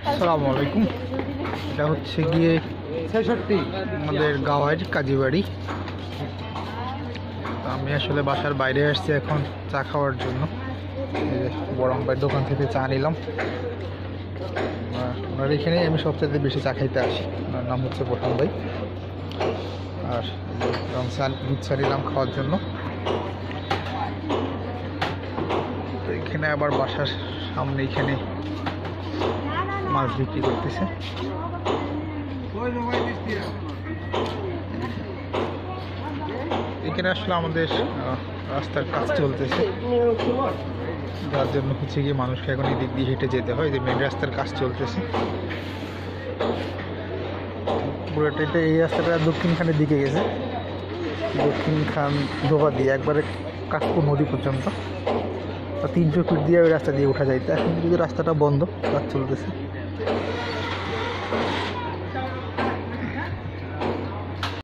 আসসালামু আলাইকুম। এটা হচ্ছে গিয়ে 66 আমাদের গাওয়ার কাজীবাড়ি। আমি আসলে বাসার বাইরে আসছি এখন চা খাওয়ার জন্য। এই যে বরং ভাই দোকান থেকে চা নিলাম। ওনার এখানে আমি সবচেয়ে বেশি চা খাইতে আসি। ওনার নাম হচ্ছে বোরহান ভাই। আর দুধ চা নিলাম খাওয়ার জন্য। তো এখানে আবার বাসার সামনে এখানে মাছ বিক্রি করতেছে। এখানে আসলে আমাদের রাস্তার কাজ চলতেছে, যার জন্য হচ্ছে গিয়ে মানুষকে এখন এদিক দিয়ে হেঁটে যেতে হয়। যে মেন রাস্তার কাজ চলতেছে পুরোটা। এটা এই রাস্তাটা দক্ষিণখানের দিকে গেছে, দক্ষিণখান ধোবা দিয়ে একবারে কাকপুর নদী পর্যন্ত 300 ফিট দিয়ে ওই রাস্তা দিয়ে ওঠা যাইতে। এখন যদি রাস্তাটা বন্ধ, কাজ চলতেছে।